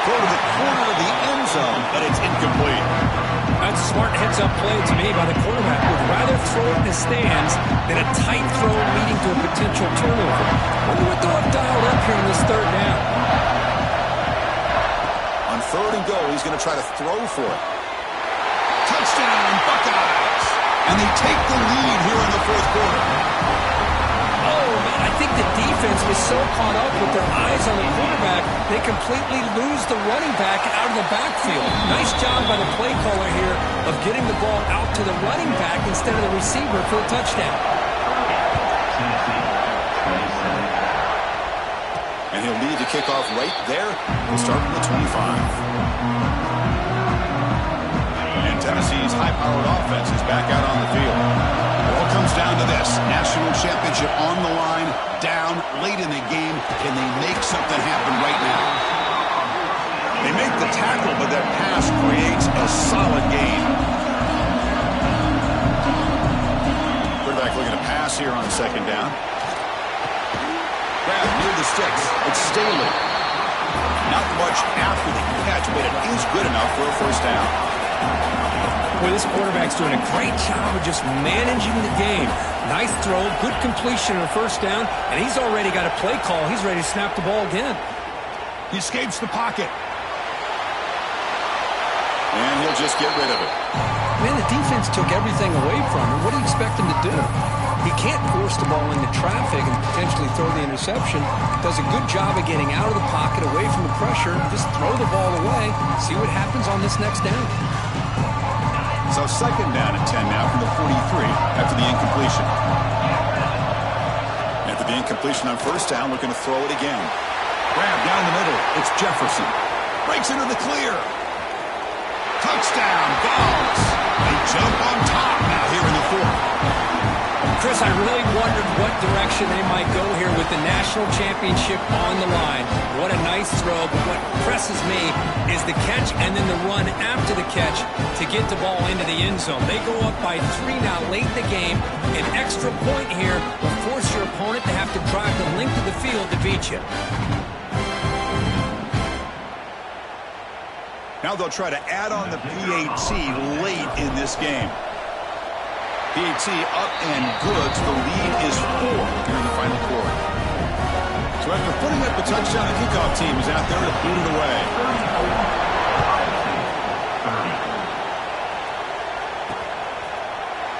Throw to the corner of the end zone, but it's incomplete. That's a smart heads-up play to me by the quarterback. Would rather throw it in the stands than a tight throw leading to a potential turnover. Wonder what they'll have dialed up here on this 3rd down. On 3rd and goal, he's going to try to throw for it. Touchdown, Buckeyes! And they take the lead here in the 4th quarter. Oh, man, I think the defense was so caught up with their eyes on the quarterback, they completely lose the running back out of the backfield. Nice job by the play caller here of getting the ball out to the running back instead of the receiver for a touchdown. And he'll lead the kickoff right there. We'll start from the 25. And Tennessee's high-powered offense is back out on the field. It all comes down to this. National championship on the line, down late in the game. Can they make something happen right now? They make the tackle, but that pass creates a solid gain. Quarterback looking to pass here on 2nd down. Grab near the sticks. It's Staley. Not much after the catch, but it is good enough for a 1st down. Boy, this quarterback's doing a great job of just managing the game. Nice throw, good completion on 1st down, and he's already got a play call. He's ready to snap the ball again. He escapes the pocket. And he'll just get rid of it. Man, the defense took everything away from him. What do you expect him to do? He can't force the ball into traffic and potentially throw the interception. Does a good job of getting out of the pocket, away from the pressure, just throw the ball away. See what happens on this next down. So 2nd down and 10 now from the 43 after the incompletion. After the incompletion on 1st down, looking to throw it again. Grab down the middle. It's Jefferson. Breaks into the clear. Touchdown, Vols. They jump on top now here in the 4th. Chris, I really wondered what direction they might go here with the national championship on the line. What a nice throw, but what impresses me is the catch and then the run after the catch to get the ball into the end zone. They go up by 3 now late in the game. An extra point here will force your opponent to have to drive the length of the field to beat you. Now they'll try to add on the PAT late in this game. PAT up and good, so the lead is 4 here in the final quarter. So after putting up the touchdown, the kickoff team is out there to boot it away.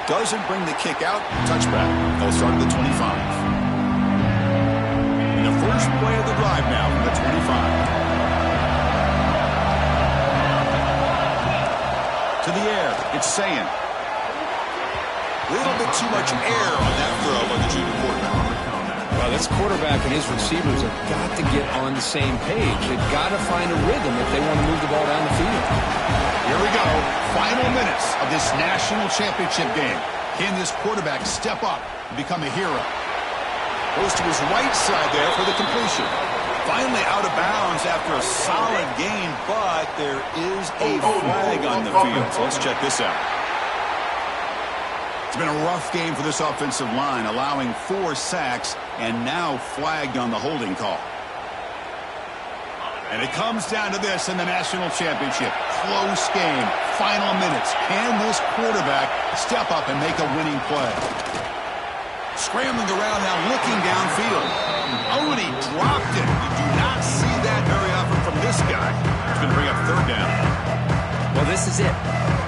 Doesn't bring the kick out, touchback. They'll start at the 25. And the first play of the drive now from the 25. To the air, it's Sayin. A little bit too much air on that throw by the junior quarterback. Well, this quarterback and his receivers have got to get on the same page. They've got to find a rhythm if they want to move the ball down the field. Here we go. Final minutes of this national championship game. Can this quarterback step up and become a hero? Goes to his right side there for the completion. Finally out of bounds after a solid gain, but there is a flag on the field. So let's check this out. It's been a rough game for this offensive line, allowing 4 sacks and now flagged on the holding call. And it comes down to this in the national championship. Close game. Final minutes. Can this quarterback step up and make a winning play? Scrambling around now, looking downfield. Oh, and he dropped it. You do not see that very often from this guy. He's going to bring up 3rd down. Well, this is it.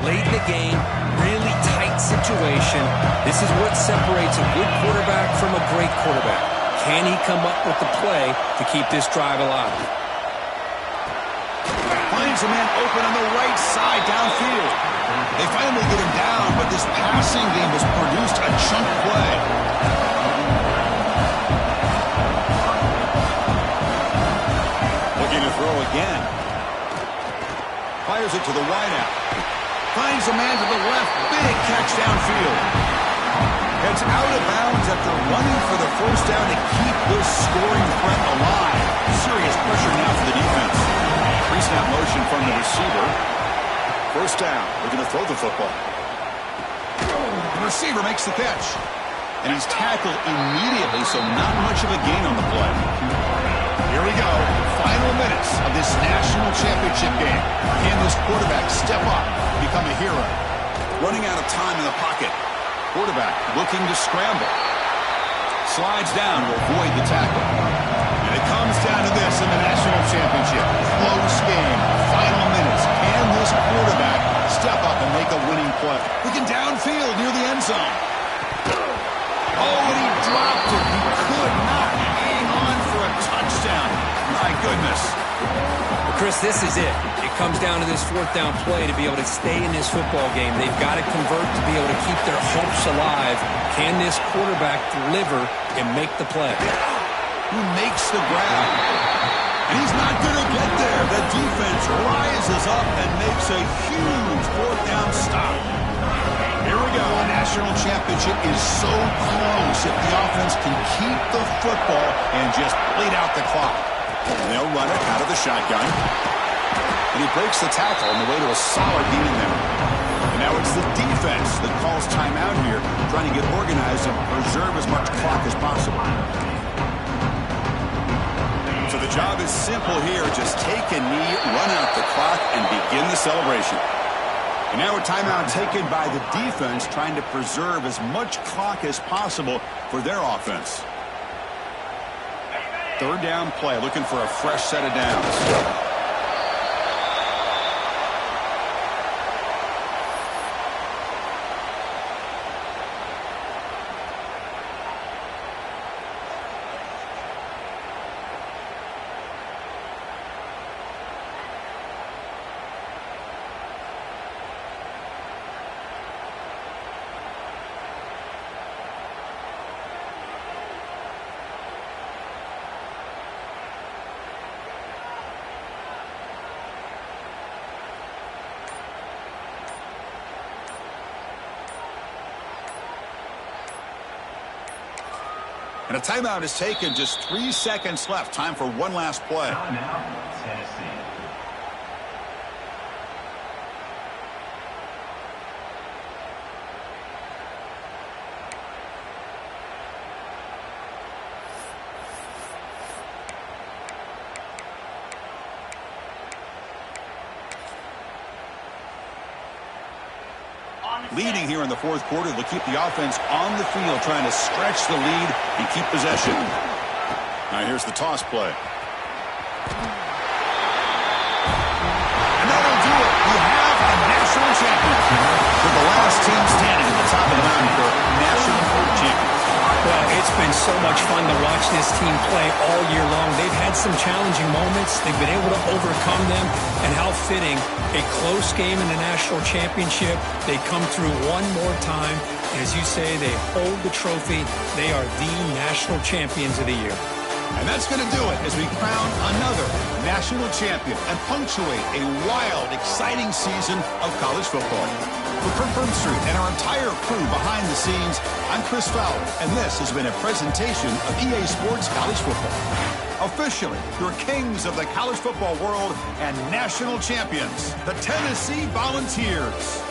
Late in the game, really tight situation. This is what separates a good quarterback from a great quarterback. Can he come up with the play to keep this drive alive? Finds a man open on the right side downfield. They finally get him down, but this passing game has produced a chunk play. Looking to throw again. Fires it to the wideout. Finds a man to the left. Big catch downfield. Heads out of bounds after running for the 1st down to keep this scoring threat alive. Serious pressure now for the defense. Pre-snap motion from the receiver. 1st down. We're going to throw the football. The receiver makes the catch. And he's tackled immediately, so not much of a gain on the play. Here we go. Final minutes of this national championship game. Can this quarterback step up and become a hero? Running out of time in the pocket. Quarterback looking to scramble. Slides down to avoid the tackle. And it comes down to this in the national championship. Close game. Final minutes. Can this quarterback step up and make a winning play? Looking downfield near the end zone. Oh, and he dropped it. He could not hang on for a touchdown. My goodness. Well, Chris, this is it. It comes down to this 4th down play to be able to stay in this football game. They've got to convert to be able to keep their hopes alive. Can this quarterback deliver and make the play? Who makes the grab? And he's not going to get there. The defense rises up and makes a huge 4th down stop. Here we go. A national championship is so close if the offense can keep the football and just bleed out the clock. And they'll run it out of the shotgun. And he breaks the tackle on the way to a solid gain there. And now it's the defense that calls timeout here, trying to get organized and preserve as much clock as possible. So the job is simple here. Just take a knee, run out the clock, and begin the celebration. And now a timeout taken by the defense, trying to preserve as much clock as possible for their offense. 3rd down play, looking for a fresh set of downs. And a timeout is taken. Just 3 seconds left. Time for one last play. Tennessee. Leading here in the 4th quarter, they'll keep the offense on the field, trying to stretch the lead and keep possession. Now here's the toss play. And that'll do it. We have a national champion. For the last team standing at the top of the mountain for national champions. Well, It's been so much fun to watch this team play all year long. They've had some challenging moments. They've been able to overcome them. And how fitting, a close game in the national championship. They come through one more time. And as you say, they hold the trophy. They are the national champions of the year. And that's going to do it as we crown another national champion and punctuate a wild, exciting season of college football. For Kirk Burnstreet and our entire crew behind the scenes, I'm Chris Fowler, and this has been a presentation of EA Sports College Football. Officially, your kings of the college football world and national champions, the Tennessee Volunteers.